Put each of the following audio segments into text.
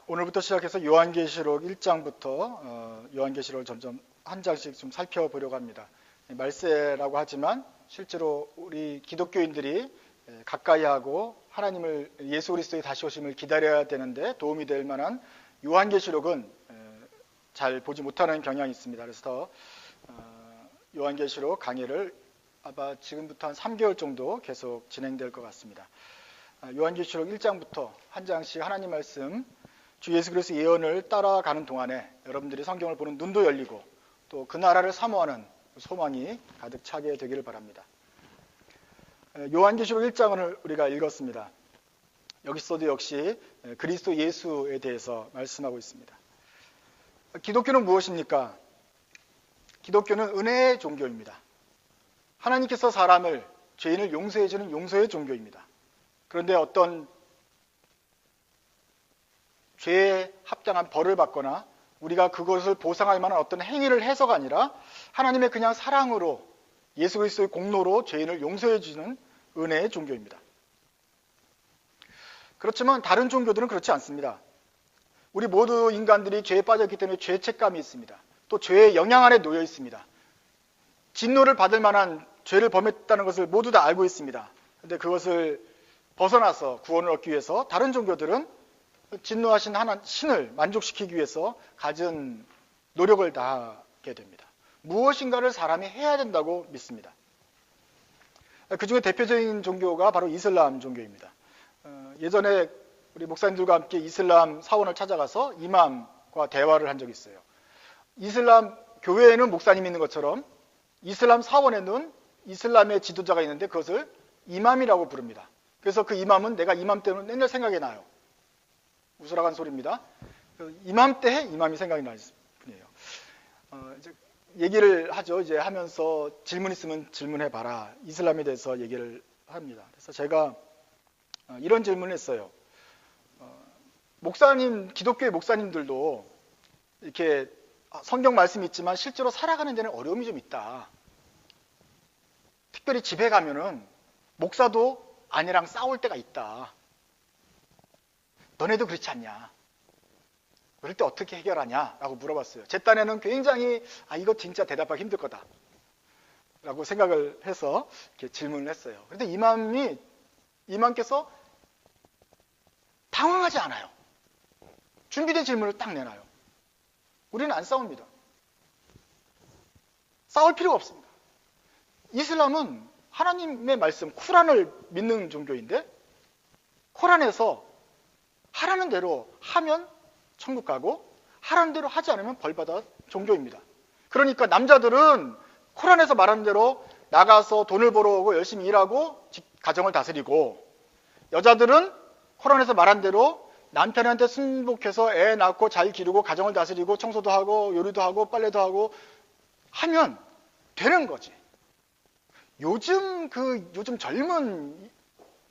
오늘부터 시작해서 요한계시록 1장부터 요한계시록을 점점 한 장씩 좀 살펴보려고 합니다. 말세라고 하지만 실제로 우리 기독교인들이 가까이 하고 하나님을 예수 그리스도의 다시 오심을 기다려야 되는데 도움이 될 만한 요한계시록은 잘 보지 못하는 경향이 있습니다. 그래서 요한계시록 강의를 아마 지금부터 한 3개월 정도 계속 진행될 것 같습니다. 요한계시록 1장부터 한 장씩 하나님 말씀 주 예수 그리스도의 예언을 따라가는 동안에 여러분들이 성경을 보는 눈도 열리고 또 그 나라를 사모하는 소망이 가득 차게 되기를 바랍니다. 요한계시록 1장을 우리가 읽었습니다. 여기서도 역시 그리스도 예수에 대해서 말씀하고 있습니다. 기독교는 무엇입니까? 기독교는 은혜의 종교입니다. 하나님께서 사람을, 죄인을 용서해 주는 용서의 종교입니다. 그런데 어떤 죄에 합당한 벌을 받거나 우리가 그것을 보상할 만한 어떤 행위를 해서가 아니라 하나님의 그냥 사랑으로 예수 그리스도의 공로로 죄인을 용서해 주는 은혜의 종교입니다. 그렇지만 다른 종교들은 그렇지 않습니다. 우리 모두 인간들이 죄에 빠졌기 때문에 죄책감이 있습니다. 또 죄의 영향 아래 놓여 있습니다. 진노를 받을 만한 죄를 범했다는 것을 모두 다 알고 있습니다. 그런데 그것을 벗어나서 구원을 얻기 위해서 다른 종교들은 진노하신 신을 만족시키기 위해서 갖은 노력을 다하게 됩니다. 무엇인가를 사람이 해야 된다고 믿습니다. 그 중에 대표적인 종교가 바로 이슬람 종교입니다. 예전에 우리 목사님들과 함께 이슬람 사원을 찾아가서 이맘과 대화를 한 적이 있어요. 이슬람 교회에는 목사님이 있는 것처럼 이슬람 사원에는 이슬람의 지도자가 있는데 그것을 이맘이라고 부릅니다. 그래서 그 이맘은 내가 이맘 때문에 맨날 생각이 나요. 우스라간 소리입니다. 이맘 때 이맘이 생각이 나는 분이에요. 이제 얘기를 하죠. 이제 하면서 질문 있으면 질문해 봐라. 이슬람에 대해서 얘기를 합니다. 그래서 제가 이런 질문을 했어요. 목사님, 기독교의 목사님들도 이렇게 성경 말씀이 있지만 실제로 살아가는 데는 어려움이 좀 있다. 특별히 집에 가면은 목사도 아내랑 싸울 때가 있다. 너네도 그렇지 않냐? 그럴 때 어떻게 해결하냐? 라고 물어봤어요. 제 딴에는 굉장히 이거 진짜 대답하기 힘들 거다 라고 생각을 해서 이렇게 질문을 했어요. 그런데 이맘께서 당황하지 않아요. 준비된 질문을 딱 내놔요. 우리는 안 싸웁니다. 싸울 필요가 없습니다. 이슬람은 하나님의 말씀, 쿠란을 믿는 종교인데 코란에서 하라는 대로 하면 천국 가고 하라는 대로 하지 않으면 벌받아 종교입니다. 그러니까 남자들은 코란에서 말하는 대로 나가서 돈을 벌어오고 열심히 일하고 가정을 다스리고 여자들은 코란에서 말한 대로 남편한테 순복해서 애 낳고 잘 기르고 가정을 다스리고 청소도 하고 요리도 하고 빨래도 하고 하면 되는 거지. 요즘 젊은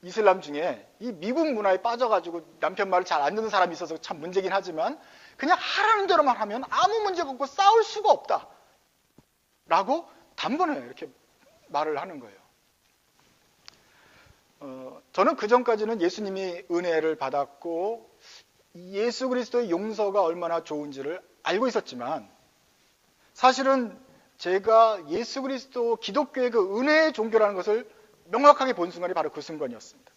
이슬람 중에 이 미국 문화에 빠져가지고 남편 말을 잘 안 듣는 사람이 있어서 참 문제긴 하지만 그냥 하라는 대로만 하면 아무 문제가 없고 싸울 수가 없다 라고 단번에 이렇게 말을 하는 거예요. 저는 그전까지는 예수님이 은혜를 받았고 예수 그리스도의 용서가 얼마나 좋은지를 알고 있었지만 사실은 제가 예수 그리스도 기독교의 그 은혜의 종교라는 것을 명확하게 본 순간이 바로 그 순간이었습니다.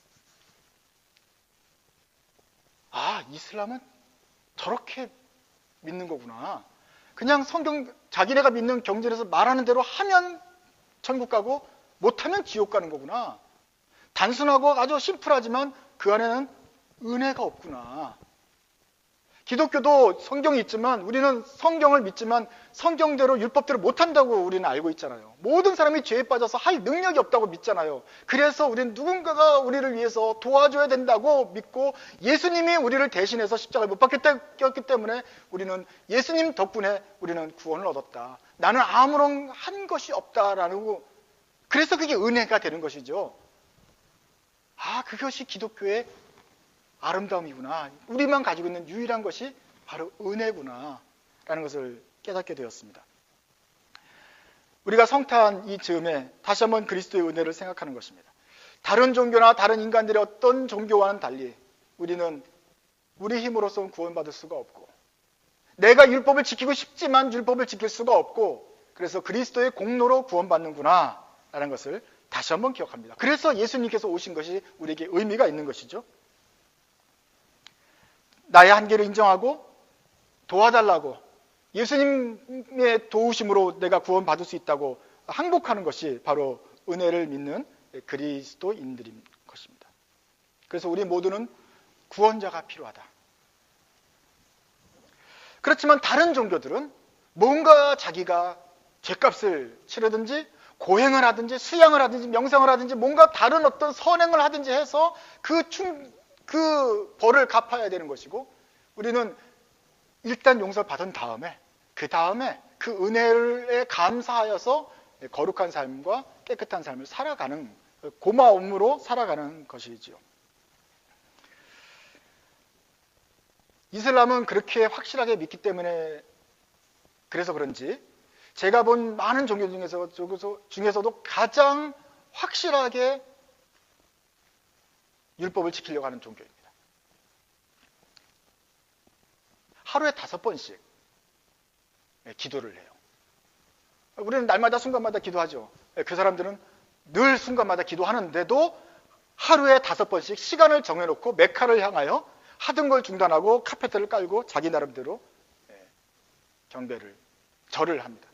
이슬람은 저렇게 믿는 거구나. 그냥 성경 자기네가 믿는 경전에서 말하는 대로 하면 천국 가고 못하면 지옥 가는 거구나. 단순하고 아주 심플하지만 그 안에는 은혜가 없구나. 기독교도 성경이 있지만 우리는 성경을 믿지만 성경대로 율법대로 못한다고 우리는 알고 있잖아요. 모든 사람이 죄에 빠져서 할 능력이 없다고 믿잖아요. 그래서 우리는 누군가가 우리를 위해서 도와줘야 된다고 믿고 예수님이 우리를 대신해서 십자가를 못 박혔기 때문에 우리는 예수님 덕분에 우리는 구원을 얻었다. 나는 아무런 한 것이 없다라는 그래서 그게 은혜가 되는 것이죠. 그것이 기독교의 아름다움이구나. 우리만 가지고 있는 유일한 것이 바로 은혜구나 라는 것을 깨닫게 되었습니다. 우리가 성탄 이 즈음에 다시 한번 그리스도의 은혜를 생각하는 것입니다. 다른 종교나 다른 인간들의 어떤 종교와는 달리 우리는 우리 힘으로서는 구원받을 수가 없고, 내가 율법을 지키고 싶지만 율법을 지킬 수가 없고, 그래서 그리스도의 공로로 구원받는구나 라는 것을 다시 한번 기억합니다. 그래서 예수님께서 오신 것이 우리에게 의미가 있는 것이죠. 나의 한계를 인정하고 도와달라고, 예수님의 도우심으로 내가 구원받을 수 있다고 항복하는 것이 바로 은혜를 믿는 그리스도인들인 것입니다. 그래서 우리 모두는 구원자가 필요하다. 그렇지만 다른 종교들은 뭔가 자기가 죄값을 치르든지 고행을 하든지 수양을 하든지 명상을 하든지 뭔가 다른 어떤 선행을 하든지 해서 그 벌을 갚아야 되는 것이고, 우리는 일단 용서를 받은 다음에 그 은혜에 감사하여서 거룩한 삶과 깨끗한 삶을 살아가는, 고마움으로 살아가는 것이지요. 이슬람은 그렇게 확실하게 믿기 때문에, 그래서 그런지 제가 본 많은 종교 중에서도 가장 확실하게 율법을 지키려고 하는 종교입니다. 하루에 5번씩 기도를 해요. 우리는 날마다 순간마다 기도하죠. 그 사람들은 늘 순간마다 기도하는데도 하루에 5번씩 시간을 정해놓고 메카를 향하여 하던 걸 중단하고 카페트를 깔고 자기 나름대로 경배를, 절을 합니다.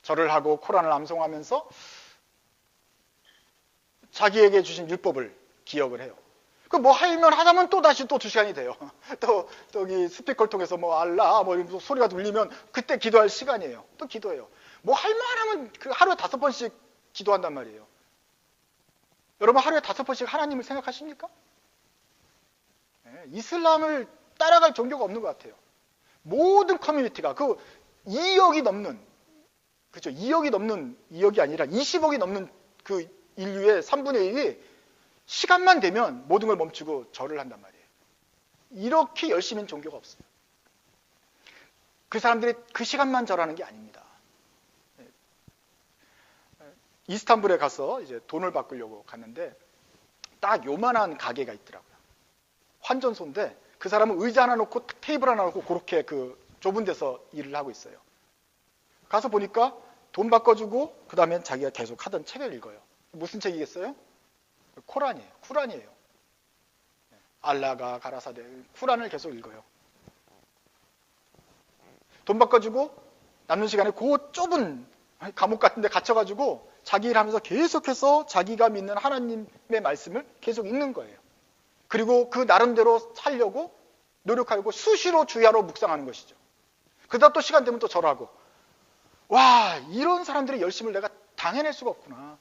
절을 하고 코란을 암송하면서 자기에게 주신 율법을 기억을 해요. 그 뭐 하면 하다면 또 다시 또 2시간이 돼요. 또 여기 스피커를 통해서 뭐 알라 뭐 이런 소리가 들리면 그때 기도할 시간이에요. 또 기도해요. 뭐 할만하면 그 하루에 5번씩 기도한단 말이에요. 여러분 하루에 5번씩 하나님을 생각하십니까? 이슬람을 따라갈 종교가 없는 것 같아요. 모든 커뮤니티가 그 2억이 넘는, 그렇죠? 2억이 아니라 20억이 넘는 그 인류의 3분의 1이 시간만 되면 모든 걸 멈추고 절을 한단 말이에요. 이렇게 열심인 종교가 없어요. 그 사람들이 그 시간만 절하는 게 아닙니다. 이스탄불에 가서 이제 돈을 바꾸려고 갔는데 딱 요만한 가게가 있더라고요. 환전소인데 그 사람은 의자 하나 놓고 테이블 하나 놓고 그렇게 그 좁은 데서 일을 하고 있어요. 가서 보니까 돈 바꿔주고 그 다음에 자기가 계속 하던 책을 읽어요. 무슨 책이겠어요? 쿠란이에요. 알라가 가라사대 쿠란을 계속 읽어요. 돈 바꿔주고 남는 시간에 그 좁은 감옥 같은 데 갇혀가지고 자기 일하면서 계속해서 자기가 믿는 하나님의 말씀을 계속 읽는 거예요. 그리고 그 나름대로 살려고 노력하고 수시로 주야로 묵상하는 것이죠. 그러다 또 시간 되면 또 절하고. 와, 이런 사람들의 열심을 내가 당해낼 수가 없구나.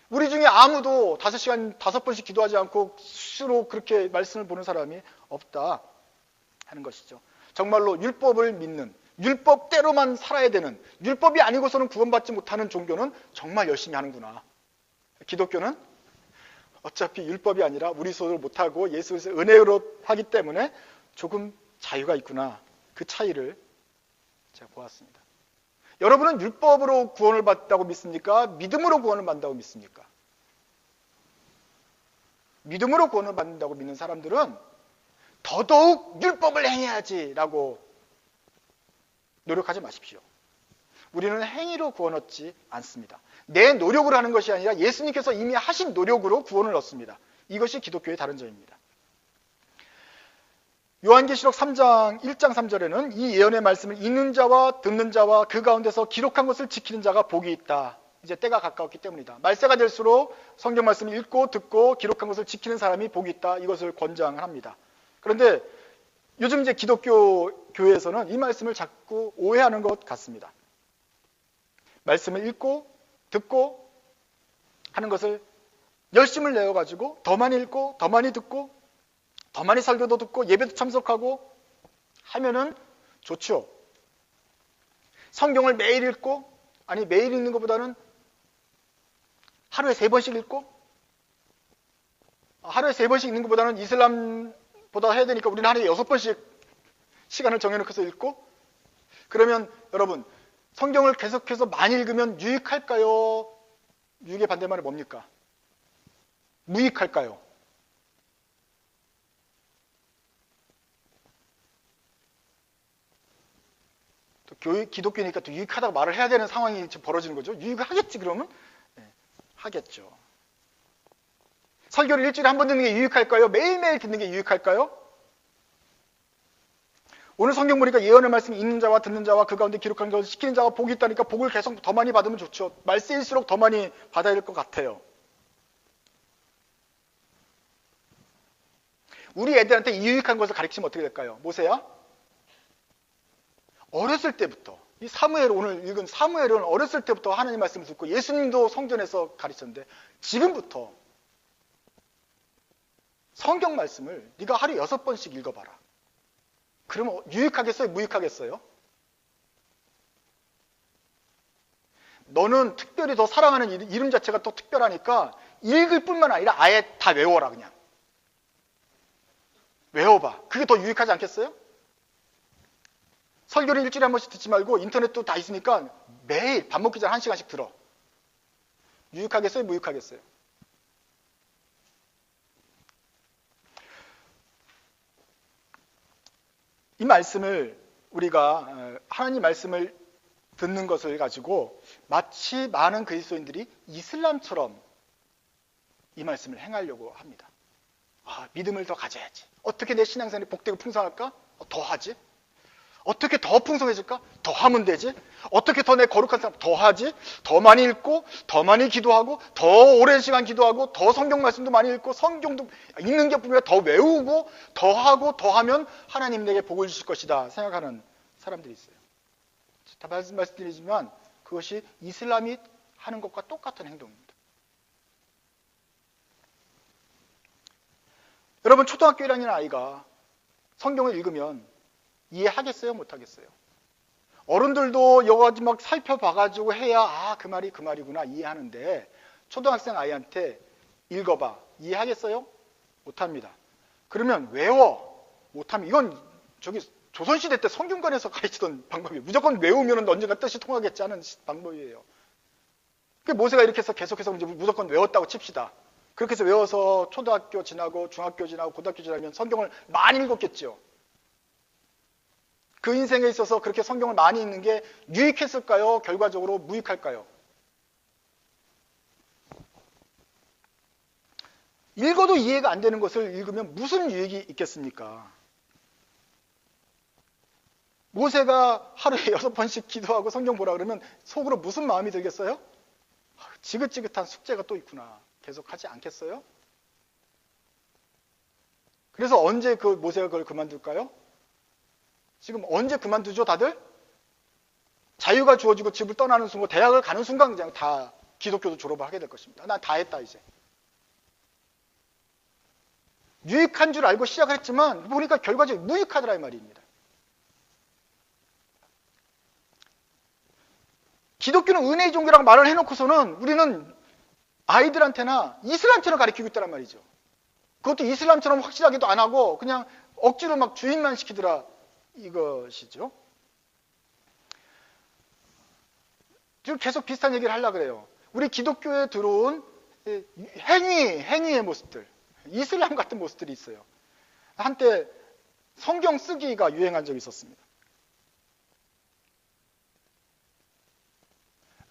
우리 중에 아무도 5시간 5번씩 기도하지 않고 수시로 그렇게 말씀을 보는 사람이 없다 하는 것이죠. 정말로 율법을 믿는, 율법대로만 살아야 되는, 율법이 아니고서는 구원받지 못하는 종교는 정말 열심히 하는구나. 기독교는 어차피 율법이 아니라 우리 손으로 못하고 예수 그리스도의 은혜로 하기 때문에 조금 자유가 있구나. 그 차이를 제가 보았습니다. 여러분은 율법으로 구원을 받다고 믿습니까? 믿음으로 구원을 받는다고 믿습니까? 믿음으로 구원을 받는다고 믿는 사람들은 더더욱 율법을 행해야지라고 노력하지 마십시오. 우리는 행위로 구원 얻지 않습니다. 내 노력으로 하는 것이 아니라 예수님께서 이미 하신 노력으로 구원을 얻습니다. 이것이 기독교의 다른 점입니다. 요한계시록 3장 1장 3절에는 이 예언의 말씀을 읽는 자와 듣는 자와 그 가운데서 기록한 것을 지키는 자가 복이 있다. 이제 때가 가까웠기 때문이다. 말세가 될수록 성경 말씀을 읽고 듣고 기록한 것을 지키는 사람이 복이 있다. 이것을 권장합니다. 그런데 요즘 이제 기독교 교회에서는 이 말씀을 자꾸 오해하는 것 같습니다. 말씀을 읽고 듣고 하는 것을 열심을 내어가지고 더 많이 읽고 더 많이 듣고 더 많이 설교도 듣고 예배도 참석하고 하면은 좋죠. 성경을 매일 읽고, 아니 매일 읽는 것보다는 하루에 3번씩 읽고, 하루에 3번씩 읽는 것보다는 이슬람보다 해야 되니까 우리는 하루에 6번씩 시간을 정해놓고서 읽고, 그러면 여러분 성경을 계속해서 많이 읽으면 유익할까요? 유익의 반대말은 뭡니까? 무익할까요? 또 기독교니까 또 유익하다고 말을 해야 되는 상황이 지금 벌어지는 거죠. 유익을 하겠지 그러면? 네, 하겠죠. 설교를 일주일에 한 번 듣는 게 유익할까요? 매일매일 듣는 게 유익할까요? 오늘 성경 보니까 예언의 말씀이 있는 자와 듣는 자와 그 가운데 기록한 것을 시키는 자가 복이 있다니까 복을 계속 더 많이 받으면 좋죠. 말세일수록 더 많이 받아야 될 것 같아요. 우리 애들한테 유익한 것을 가르치면 어떻게 될까요? 모세야? 어렸을 때부터 이 사무엘 오늘 읽은 사무엘은 어렸을 때부터 하나님 말씀을 듣고 예수님도 성전에서 가르쳤는데 지금부터 성경 말씀을 네가 하루에 6번씩 읽어봐라. 그러면 유익하겠어요? 무익하겠어요? 너는 특별히 더 사랑하는 이름 자체가 또 특별하니까 읽을 뿐만 아니라 아예 다 외워라 그냥. 외워봐. 그게 더 유익하지 않겠어요? 설교를 일주일에 한 번씩 듣지 말고 인터넷도 다 있으니까 매일 밥 먹기 전에 1시간씩 들어. 유익하겠어요? 무익하겠어요? 이 말씀을 우리가 하나님 말씀을 듣는 것을 가지고 마치 많은 그리스도인들이 이슬람처럼 이 말씀을 행하려고 합니다. 믿음을 더 가져야지. 어떻게 내 신앙생활이 복되고 풍성할까? 더 하지. 어떻게 더 풍성해질까? 더 하면 되지. 어떻게 더 내 거룩한 사람 더 하지. 더 많이 읽고 더 많이 기도하고 더 오랜 시간 기도하고 더 성경 말씀도 많이 읽고 성경도 읽는 게 뿐만 아니라 더 외우고 더 하고 더 하면 하나님 내게 복을 주실 것이다 생각하는 사람들이 있어요. 다 말씀드리지만 그것이 이슬람이 하는 것과 똑같은 행동입니다. 여러분 초등학교 1학년 아이가 성경을 읽으면 이해하겠어요? 못하겠어요? 어른들도 여러 가지 막 살펴봐가지고 해야 그 말이 그 말이구나 이해하는데 초등학생 아이한테 읽어봐. 이해하겠어요? 못합니다. 그러면 외워. 못하면 이건 조선시대 때 성균관에서 가르치던 방법이에요. 무조건 외우면 언젠가 뜻이 통하겠지 하는 방법이에요. 모세가 이렇게 해서 계속해서 무조건 외웠다고 칩시다. 그렇게 해서 외워서 초등학교 지나고 중학교 지나고 고등학교 지나면 성경을 많이 읽었겠죠. 그 인생에 있어서 그렇게 성경을 많이 읽는 게 유익했을까요? 결과적으로 무익할까요? 읽어도 이해가 안 되는 것을 읽으면 무슨 유익이 있겠습니까? 모세가 하루에 6번씩 기도하고 성경 보라 그러면 속으로 무슨 마음이 들겠어요? 지긋지긋한 숙제가 또 있구나. 계속 하지 않겠어요? 그래서 언제 그 모세가 그걸 그만둘까요? 지금 언제 그만두죠, 다들? 자유가 주어지고 집을 떠나는 순간, 대학을 가는 순간 그냥 다 기독교도 졸업을 하게 될 것입니다. 난 다 했다, 이제. 유익한 줄 알고 시작을 했지만, 보니까 결과적으로 무익하더라, 이 말입니다. 기독교는 은혜의 종교라고 말을 해놓고서는 우리는 아이들한테나 이슬람처럼 가르치고 있다는 말이죠. 그것도 이슬람처럼 확실하게도 안 하고 그냥 억지로 막 주인만 시키더라. 이것이죠. 지금 계속 비슷한 얘기를 하려고 그래요. 우리 기독교에 들어온 행위의 모습들, 이슬람 같은 모습들이 있어요. 한때 성경 쓰기가 유행한 적이 있었습니다.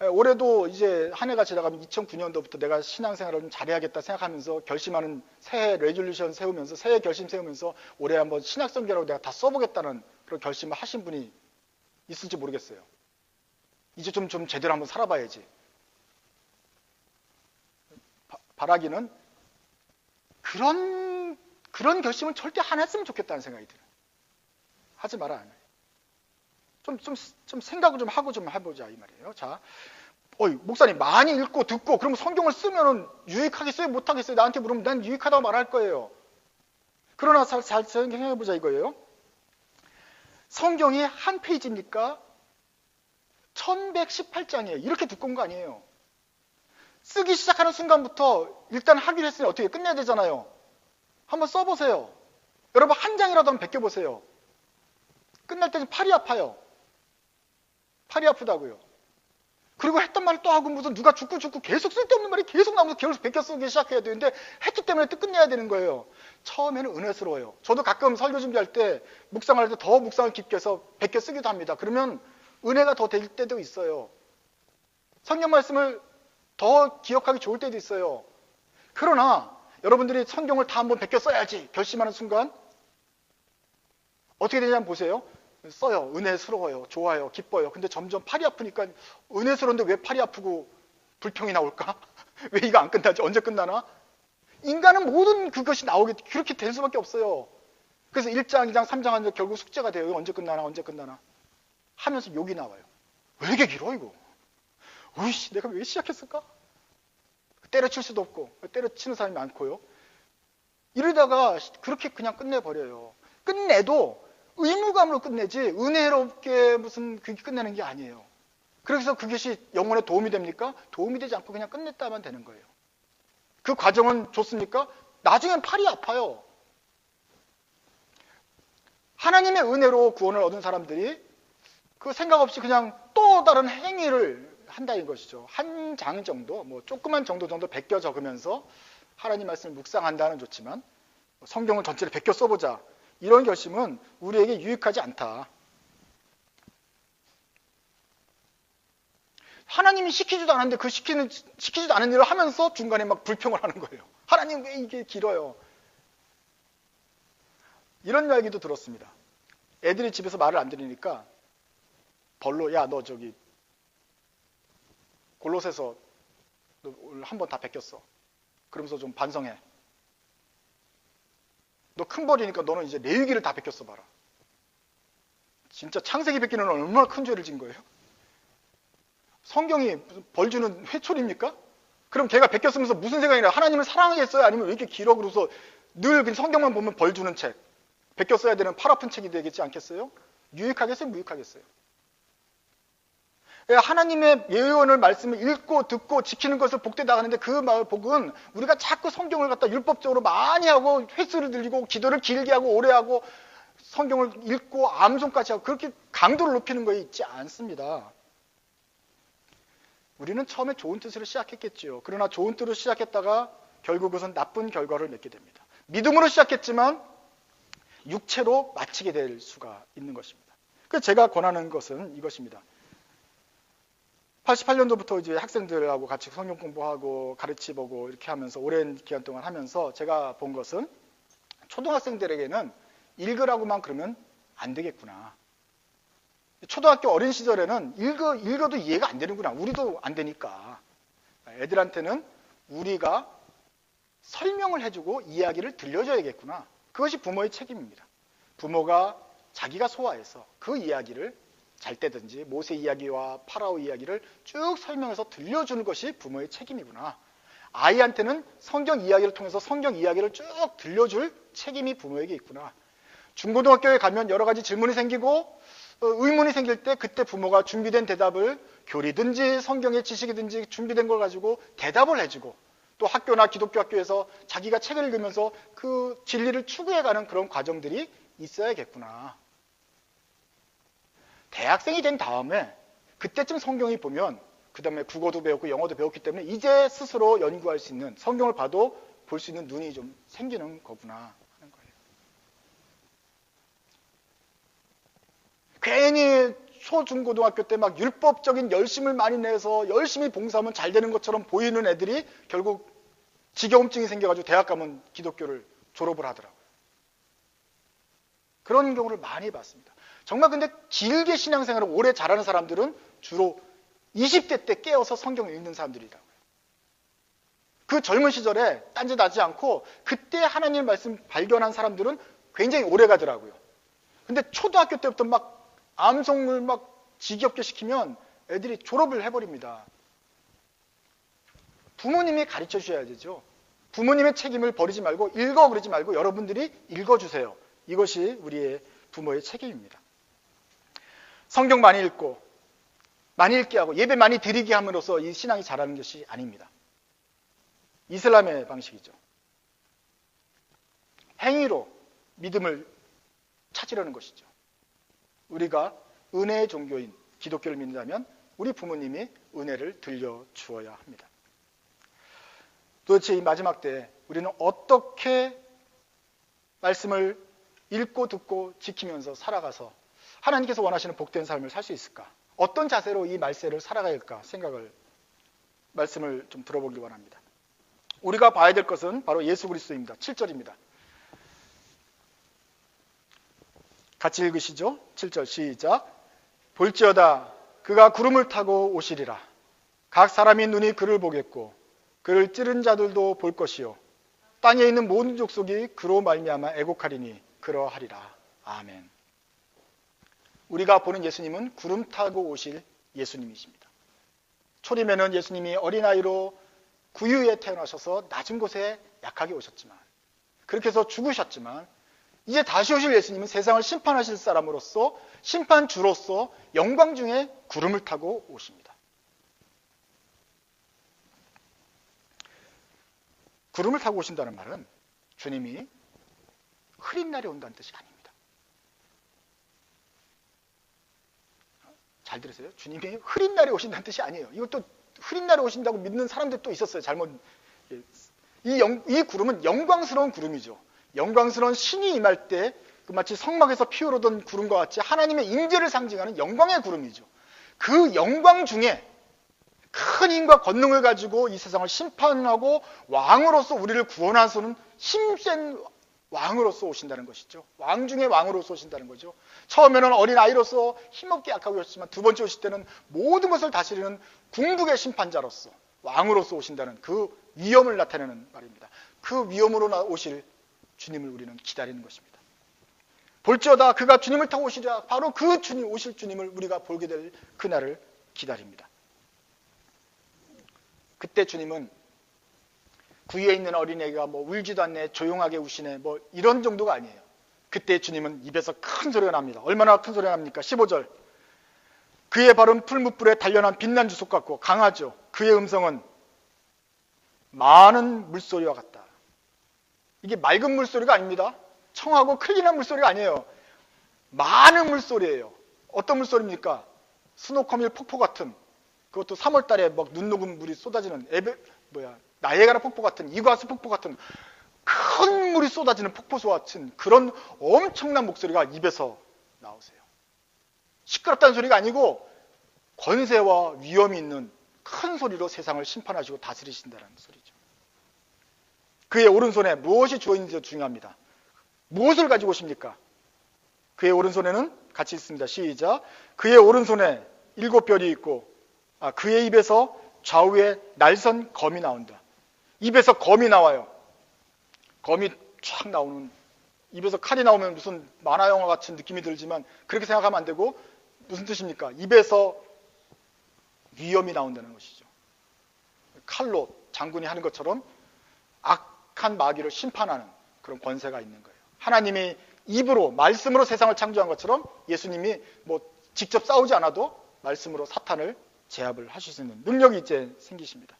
올해도 이제 한 해가 지나가면 2009년도부터 내가 신앙생활을 좀 잘해야겠다 생각하면서 결심하는 새해 레졸루션 세우면서 새해 결심 세우면서 올해 한번 신학성경이라고 내가 다 써보겠다는 그런 결심을 하신 분이 있을지 모르겠어요. 이제 좀 제대로 한번 살아봐야지. 바라기는 그런 결심은 절대 안 했으면 좋겠다는 생각이 들어요. 하지 마라. 좀 생각을 좀 하고 좀 해보자 이 말이에요. 자, 목사님 많이 읽고 듣고 그러면 성경을 쓰면은 유익하겠어요? 못하겠어요? 나한테 물으면 난 유익하다고 말할 거예요. 그러나 잘 생각해보자 이거예요. 성경이 한 페이지입니까? 1118장이에요. 이렇게 두꺼운 거 아니에요. 쓰기 시작하는 순간부터 일단 하기로 했으니 어떻게 끝내야 되잖아요. 한번 써보세요. 여러분 한 장이라도 한번 베껴보세요. 끝날 때는 팔이 아파요. 팔이 아프다고요. 그리고 했던 말을 또 하고 무슨 누가 죽고 계속 쓸데없는 말이 계속 나오면서 계속 베껴 쓰기 시작해야 되는데 했기 때문에 또 끝내야 되는 거예요. 처음에는 은혜스러워요. 저도 가끔 설교 준비할 때 묵상할 때 더 묵상을 깊게 해서 베껴 쓰기도 합니다. 그러면 은혜가 더 될 때도 있어요. 성경 말씀을 더 기억하기 좋을 때도 있어요. 그러나 여러분들이 성경을 다 한번 베껴 써야지 결심하는 순간 어떻게 되냐면 보세요. 써요. 은혜스러워요. 좋아요. 기뻐요. 근데 점점 팔이 아프니까 은혜스러운데 왜 팔이 아프고 불평이 나올까? 왜 이거 안 끝나지? 언제 끝나나? 인간은 모든 그것이 나오게 그렇게 될 수밖에 없어요. 그래서 1장, 2장, 3장 하는데 결국 숙제가 돼요. 언제 끝나나? 언제 끝나나? 하면서 욕이 나와요. 왜 이렇게 길어 이거? 으이씨, 내가 왜 시작했을까? 때려칠 수도 없고 때려치는 사람이 많고요. 이러다가 그렇게 그냥 끝내버려요. 끝내도 의무감으로 끝내지 은혜롭게 무슨 그게 끝내는 게 아니에요. 그래서 그것이 영혼에 도움이 됩니까? 도움이 되지 않고 그냥 끝냈다면 되는 거예요. 그 과정은 좋습니까? 나중엔 팔이 아파요. 하나님의 은혜로 구원을 얻은 사람들이 그 생각 없이 그냥 또 다른 행위를 한다는 것이죠. 한 장 정도, 뭐 조그만 정도 베껴 적으면서 하나님 말씀을 묵상한다는 좋지만 성경을 전체를 베껴 써보자. 이런 결심은 우리에게 유익하지 않다. 하나님이 시키지도 않았는데 그 시키지도 않은 일을 하면서 중간에 막 불평을 하는 거예요. 하나님 왜 이게 길어요? 이런 이야기도 들었습니다. 애들이 집에서 말을 안 들으니까 벌로 야 너 저기 골로새서 너 오늘 한 번 다 베꼈어. 그러면서 좀 반성해. 너 큰 벌이니까 너는 이제 레위기를 다 베꼈어 봐라. 진짜 창세기 베끼는 얼마나 큰 죄를 진 거예요? 성경이 무슨 벌 주는 회초리입니까? 그럼 걔가 베꼈으면서 무슨 생각이나 하나님을 사랑하겠어요? 아니면 왜 이렇게 길어? 그러고서 늘 그냥 성경만 보면 벌 주는 책, 베꼈어야 되는 팔 아픈 책이 되겠지 않겠어요? 유익하겠어요? 무익하겠어요? 하나님의 예언을 말씀을 읽고 듣고 지키는 것을 복되다 나가는데 그 복은 우리가 자꾸 성경을 갖다 율법적으로 많이 하고 횟수를 들리고 기도를 길게 하고 오래 하고 성경을 읽고 암송까지 하고 그렇게 강도를 높이는 거에 있지 않습니다. 우리는 처음에 좋은 뜻으로 시작했겠지요. 그러나 좋은 뜻으로 시작했다가 결국 그것은 나쁜 결과를 맺게 됩니다. 믿음으로 시작했지만 육체로 마치게 될 수가 있는 것입니다. 그래서 제가 권하는 것은 이것입니다. 88년도부터 이제 학생들하고 같이 성경 공부하고 가르치보고 이렇게 하면서 오랜 기간 동안 하면서 제가 본 것은 초등학생들에게는 읽으라고만 그러면 안 되겠구나. 초등학교 어린 시절에는 읽어도 이해가 안 되는구나. 우리도 안 되니까. 애들한테는 우리가 설명을 해주고 이야기를 들려줘야겠구나. 그것이 부모의 책임입니다. 부모가 자기가 소화해서 그 이야기를 잘 때든지 모세 이야기와 파라오 이야기를 쭉 설명해서 들려주는 것이 부모의 책임이구나. 아이한테는 성경 이야기를 통해서 성경 이야기를 쭉 들려줄 책임이 부모에게 있구나. 중고등학교에 가면 여러 가지 질문이 생기고 의문이 생길 때 그때 부모가 준비된 대답을 교리든지 성경의 지식이든지 준비된 걸 가지고 대답을 해주고 또 학교나 기독교 학교에서 자기가 책을 읽으면서 그 진리를 추구해가는 그런 과정들이 있어야겠구나. 대학생이 된 다음에 그때쯤 성경이 보면 그 다음에 국어도 배웠고 영어도 배웠기 때문에 이제 스스로 연구할 수 있는 성경을 봐도 볼 수 있는 눈이 좀 생기는 거구나 하는 거예요. 괜히 초중고등학교 때 막 율법적인 열심을 많이 내서 열심히 봉사하면 잘 되는 것처럼 보이는 애들이 결국 지겨움증이 생겨가지고 대학 가면 기독교를 졸업을 하더라고요. 그런 경우를 많이 봤습니다. 정말 근데 길게 신앙생활을 오래 잘하는 사람들은 주로 20대 때 깨어서 성경을 읽는 사람들이라고요. 그 젊은 시절에 딴짓 하지 않고 그때 하나님 말씀 발견한 사람들은 굉장히 오래 가더라고요. 근데 초등학교 때부터 막 암송을 막 지겹게 시키면 애들이 졸업을 해버립니다. 부모님이 가르쳐 주셔야 되죠. 부모님의 책임을 버리지 말고 읽어 그러지 말고 여러분들이 읽어주세요. 이것이 우리의 부모의 책임입니다. 성경 많이 읽고 많이 읽게 하고 예배 많이 드리게 함으로써 이 신앙이 자라는 것이 아닙니다. 이슬람의 방식이죠. 행위로 믿음을 찾으려는 것이죠. 우리가 은혜의 종교인 기독교를 믿는다면 우리 부모님이 은혜를 들려주어야 합니다. 도대체 이 마지막 때 우리는 어떻게 말씀을 읽고 듣고 지키면서 살아가서 하나님께서 원하시는 복된 삶을 살 수 있을까? 어떤 자세로 이 말세를 살아가야 할까 말씀을 좀 들어보길 원합니다. 우리가 봐야 될 것은 바로 예수 그리스도입니다. 7절입니다. 같이 읽으시죠. 7절 시작. 볼지어다 그가 구름을 타고 오시리라. 각 사람이 눈이 그를 보겠고 그를 찌른 자들도 볼 것이요 땅에 있는 모든 족속이 그로 말미암아 애곡하리니 그러하리라. 아멘. 우리가 보는 예수님은 구름 타고 오실 예수님이십니다. 초림에는 예수님이 어린아이로 구유에 태어나셔서 낮은 곳에 약하게 오셨지만, 그렇게 해서 죽으셨지만, 이제 다시 오실 예수님은 세상을 심판하실 사람으로서, 심판주로서 영광 중에 구름을 타고 오십니다. 구름을 타고 오신다는 말은 주님이 흐린 날이 온다는 뜻이 아닙니다. 잘 들으세요. 주님이 흐린 날에 오신다는 뜻이 아니에요. 이것도 흐린 날에 오신다고 믿는 사람들이 또 있었어요. 잘못. 이 구름은 영광스러운 구름이죠. 영광스러운 신이 임할 때 마치 성막에서 피어오르던 구름과 같이 하나님의 임재를 상징하는 영광의 구름이죠. 그 영광 중에 큰 힘과 권능을 가지고 이 세상을 심판하고 왕으로서 우리를 구원하시는 힘센 왕으로서 오신다는 것이죠. 왕 중에 왕으로서 오신다는 거죠. 처음에는 어린아이로서 힘없게 약하고 오셨지만 두 번째 오실 때는 모든 것을 다스리는 궁극의 심판자로서 왕으로서 오신다는 그 위엄을 나타내는 말입니다. 그 위엄으로 오실 주님을 우리는 기다리는 것입니다. 볼지어다 그가 주님을 타고 오시리라. 바로 그 주님, 오실 주님을 우리가 보게 될 그날을 기다립니다. 그때 주님은 구유에 있는 어린애가 울지도 않네, 조용하게 우시네, 이런 정도가 아니에요. 그때 주님은 입에서 큰 소리가 납니다. 얼마나 큰 소리가 납니까? 15절. 그의 발은 풀무불에 단련한 빛난 주석 같고 강하죠. 그의 음성은 많은 물소리와 같다. 이게 맑은 물소리가 아닙니다. 청하고 클린한 물소리가 아니에요. 많은 물소리예요. 어떤 물소리입니까? 스노커밀 폭포 같은, 그것도 3월 달에 눈 녹은 물이 쏟아지는 나이아가라 폭포 같은, 이과수 폭포 같은 큰 물이 쏟아지는 폭포수와 같은 그런 엄청난 목소리가 입에서 나오세요. 시끄럽다는 소리가 아니고 권세와 위엄이 있는 큰 소리로 세상을 심판하시고 다스리신다는 소리죠. 그의 오른손에 무엇이 주어있는지 중요합니다. 무엇을 가지고 오십니까? 그의 오른손에는 같이 있습니다. 시작. 그의 오른손에 7별이 있고 그의 입에서 좌우에 날선 검이 나온다. 입에서 검이 나와요. 검이 쫙 나오는, 입에서 칼이 나오면 무슨 만화 영화 같은 느낌이 들지만 그렇게 생각하면 안 되고, 무슨 뜻입니까? 입에서 위엄이 나온다는 것이죠. 칼로 장군이 하는 것처럼 악한 마귀를 심판하는 그런 권세가 있는 거예요. 하나님이 입으로, 말씀으로 세상을 창조한 것처럼 예수님이 직접 싸우지 않아도 말씀으로 사탄을 제압을 하실 수 있는 능력이 이제 생기십니다.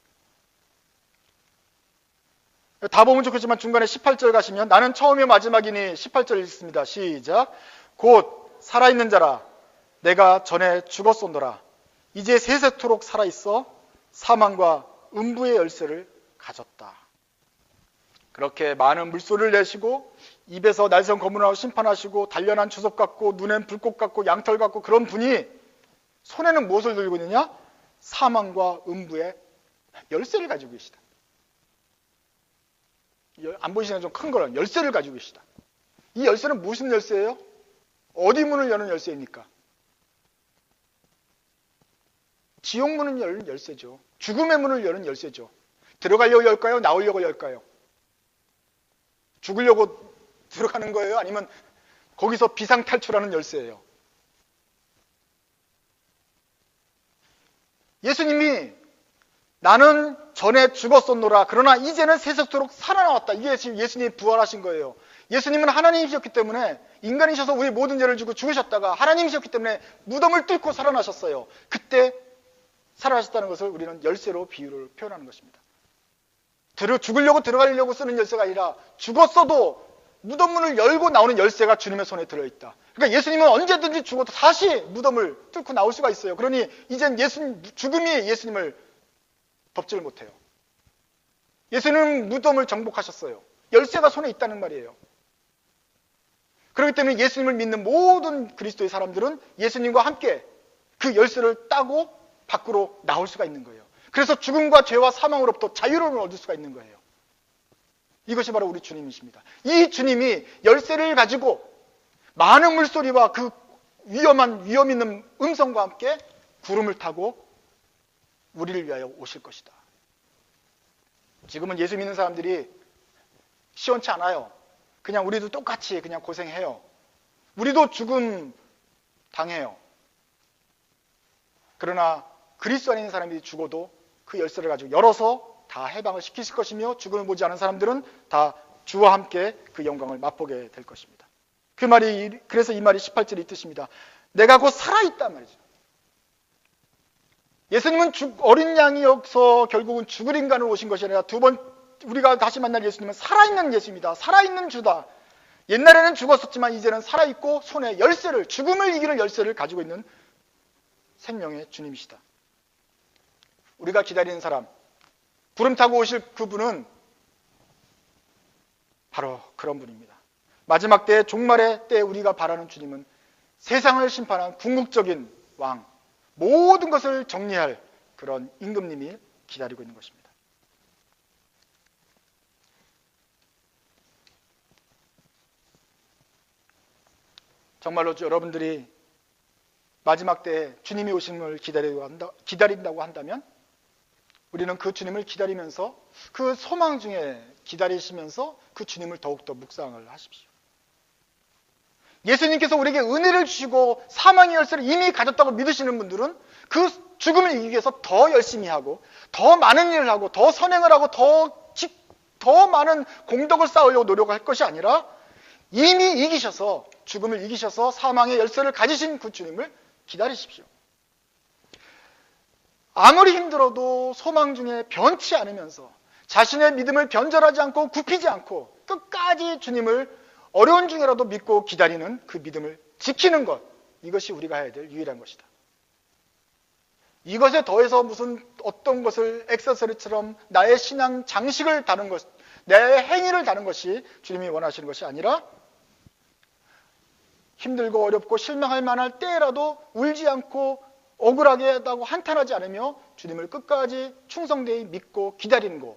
다 보면 좋겠지만 중간에 18절 가시면 나는 처음이요 마지막이니 18절 읽습니다. 시작. 곧 살아있는 자라 내가 전에 죽었었노라. 이제 세세토록 살아있어 사망과 음부의 열쇠를 가졌다. 그렇게 많은 물소리를 내시고 입에서 날선 검으로 심판하시고 단련한 주석 같고 눈엔 불꽃 같고 양털 같고 그런 분이 손에는 무엇을 들고 있느냐? 사망과 음부의 열쇠를 가지고 계시다. 안 보이시는 좀 큰 거는 열쇠를 가지고 계시다. 이 열쇠는 무슨 열쇠예요? 어디 문을 여는 열쇠입니까? 지옥 문을 여는 열쇠죠. 죽음의 문을 여는 열쇠죠. 들어가려고 열까요? 나오려고 열까요? 죽으려고 들어가는 거예요? 아니면 거기서 비상탈출하는 열쇠예요? 예수님이 나는 전에 죽었었노라. 그러나 이제는 세세토록 살아나왔다. 이게 지금 예수님이 부활하신 거예요. 예수님은 하나님이셨기 때문에 인간이셔서 우리 모든 죄를 지고 죽으셨다가 하나님이셨기 때문에 무덤을 뚫고 살아나셨어요. 그때 살아나셨다는 것을 우리는 열쇠로 비유를 표현하는 것입니다. 죽으려고 들어가려고 쓰는 열쇠가 아니라 죽었어도 무덤문을 열고 나오는 열쇠가 주님의 손에 들어있다. 그러니까 예수님은 언제든지 죽어도 다시 무덤을 뚫고 나올 수가 있어요. 그러니 이젠 죽음이 예수님을 덮지를 못해요. 예수님은 무덤을 정복하셨어요. 열쇠가 손에 있다는 말이에요. 그렇기 때문에 예수님을 믿는 모든 그리스도의 사람들은 예수님과 함께 그 열쇠를 따고 밖으로 나올 수가 있는 거예요. 그래서 죽음과 죄와 사망으로부터 자유로움을 얻을 수가 있는 거예요. 이것이 바로 우리 주님이십니다. 이 주님이 열쇠를 가지고 많은 물소리와 그 위험 있는 음성과 함께 구름을 타고 우리를 위하여 오실 것이다. 지금은 예수 믿는 사람들이 시원치 않아요. 그냥 우리도 똑같이 그냥 고생해요. 우리도 죽음 당해요. 그러나 그리스도 안에 있는 사람들이 죽어도 그 열쇠를 가지고 열어서 다 해방을 시키실 것이며 죽음을 보지 않은 사람들은 다 주와 함께 그 영광을 맛보게 될 것입니다. 그래서 이 말이 18절에 이 뜻입니다. 내가 곧 살아있단 말이죠. 예수님은 어린 양이어서 결국은 죽을 인간으로 오신 것이 아니라 우리가 다시 만날 예수님은 살아있는 예수입니다. 살아있는 주다. 옛날에는 죽었었지만 이제는 살아있고 손에 열쇠를, 죽음을 이기는 열쇠를 가지고 있는 생명의 주님이시다. 우리가 기다리는 사람, 구름 타고 오실 그분은 바로 그런 분입니다. 마지막 때의 종말의 때 우리가 바라는 주님은 세상을 심판한 궁극적인 왕, 모든 것을 정리할 그런 임금님이 기다리고 있는 것입니다. 정말로 여러분들이 마지막 때에 주님이 오심을 기다린다고 한다면 우리는 그 주님을 기다리면서 그 소망 중에 기다리시면서 그 주님을 더욱더 묵상을 하십시오. 예수님께서 우리에게 은혜를 주시고 사망의 열쇠를 이미 가졌다고 믿으시는 분들은 그 죽음을 이기기 위해서 더 열심히 하고 더 많은 일을 하고 더 선행을 하고 더 많은 공덕을 쌓으려고 노력을 할 것이 아니라 이미 이기셔서 죽음을 이기셔서 사망의 열쇠를 가지신 그 주님을 기다리십시오. 아무리 힘들어도 소망 중에 변치 않으면서 자신의 믿음을 변절하지 않고 굽히지 않고 끝까지 주님을 어려운 중에라도 믿고 기다리는 그 믿음을 지키는 것, 이것이 우리가 해야 될 유일한 것이다. 이것에 더해서 무슨 어떤 것을 액세서리처럼 나의 신앙 장식을 다는 것, 내 행위를 다는 것이 주님이 원하시는 것이 아니라 힘들고 어렵고 실망할 만할 때라도 울지 않고 억울하게 하다고 한탄하지 않으며 주님을 끝까지 충성되이 믿고 기다리는 것,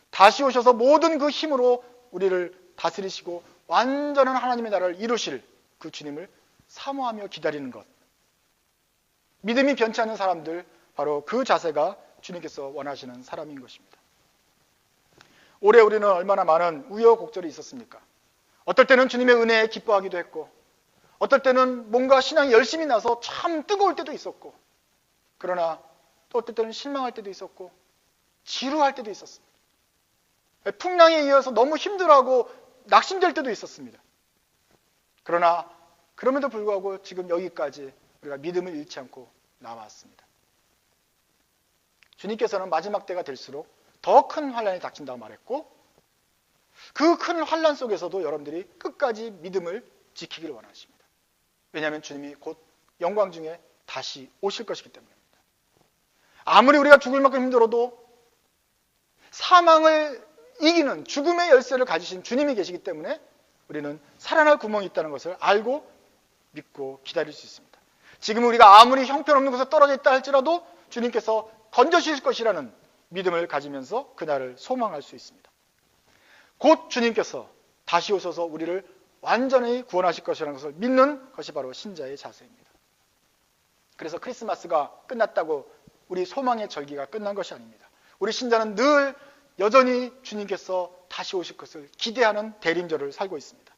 다시 오셔서 모든 그 힘으로 우리를 다스리시고 완전한 하나님의 나라를 이루실 그 주님을 사모하며 기다리는 것, 믿음이 변치 않는 사람들, 바로 그 자세가 주님께서 원하시는 사람인 것입니다. 올해 우리는 얼마나 많은 우여곡절이 있었습니까? 어떨 때는 주님의 은혜에 기뻐하기도 했고, 어떨 때는 뭔가 신앙이 열심히 나서 참 뜨거울 때도 있었고, 그러나 또 어떨 때는 실망할 때도 있었고 지루할 때도 있었습니다. 풍랑에 이어서 너무 힘들어하고 낙심될 때도 있었습니다. 그러나 그럼에도 불구하고 지금 여기까지 우리가 믿음을 잃지 않고 나왔습니다. 주님께서는 마지막 때가 될수록 더 큰 환란이 닥친다고 말했고, 그 큰 환란 속에서도 여러분들이 끝까지 믿음을 지키기를 원하십니다. 왜냐하면 주님이 곧 영광 중에 다시 오실 것이기 때문입니다. 아무리 우리가 죽을 만큼 힘들어도 사망을 이기는 죽음의 열쇠를 가지신 주님이 계시기 때문에 우리는 살아날 구멍이 있다는 것을 알고 믿고 기다릴 수 있습니다. 지금 우리가 아무리 형편없는 곳에 떨어져 있다 할지라도 주님께서 건져주실 것이라는 믿음을 가지면서 그날을 소망할 수 있습니다. 곧 주님께서 다시 오셔서 우리를 완전히 구원하실 것이라는 것을 믿는 것이 바로 신자의 자세입니다. 그래서 크리스마스가 끝났다고 우리 소망의 절기가 끝난 것이 아닙니다. 우리 신자는 늘 여전히 주님께서 다시 오실 것을 기대하는 대림절을 살고 있습니다.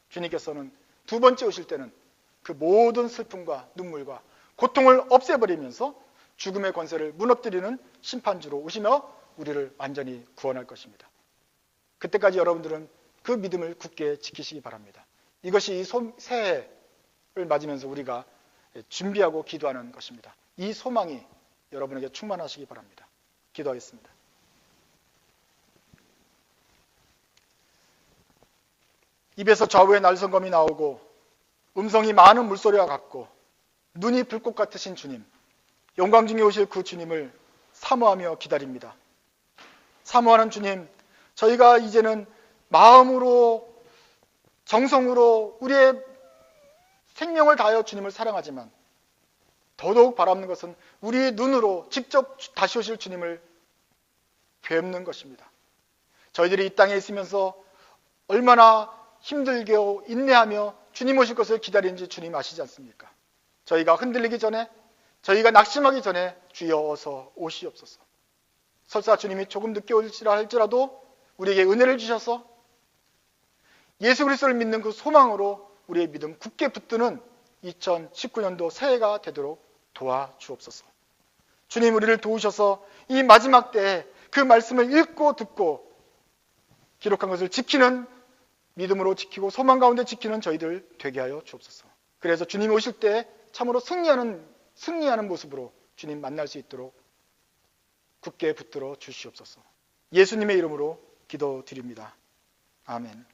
주님께서는 두 번째 오실 때는 그 모든 슬픔과 눈물과 고통을 없애버리면서 죽음의 권세를 무너뜨리는 심판주로 오시며 우리를 완전히 구원할 것입니다. 그때까지 여러분들은 그 믿음을 굳게 지키시기 바랍니다. 이것이 이 새해를 맞으면서 우리가 준비하고 기도하는 것입니다. 이 소망이 여러분에게 충만하시기 바랍니다. 기도하겠습니다. 입에서 좌우의 날성검이 나오고 음성이 많은 물소리와 같고 눈이 불꽃 같으신 주님, 영광 중에 오실 그 주님을 사모하며 기다립니다. 사모하는 주님, 저희가 이제는 마음으로 정성으로 우리의 생명을 다하여 주님을 사랑하지만 더더욱 바라는 것은 우리 눈으로 직접 다시 오실 주님을 뵙는 것입니다. 저희들이 이 땅에 있으면서 얼마나 힘들게 인내하며 주님 오실 것을 기다리는지 주님 아시지 않습니까? 저희가 흔들리기 전에, 저희가 낙심하기 전에 주여 어서 오시옵소서. 설사 주님이 조금 늦게 올지라 할지라도 우리에게 은혜를 주셔서 예수 그리스도를 믿는 그 소망으로 우리의 믿음 굳게 붙드는 2019년도 새해가 되도록 도와주옵소서. 주님 우리를 도우셔서 이 마지막 때에 그 말씀을 읽고 듣고 기록한 것을 지키는, 믿음으로 지키고 소망 가운데 지키는 저희들 되게 하여 주옵소서. 그래서 주님 오실 때 참으로 승리하는 모습으로 주님 만날 수 있도록 굳게 붙들어 주시옵소서. 예수님의 이름으로 기도드립니다. 아멘.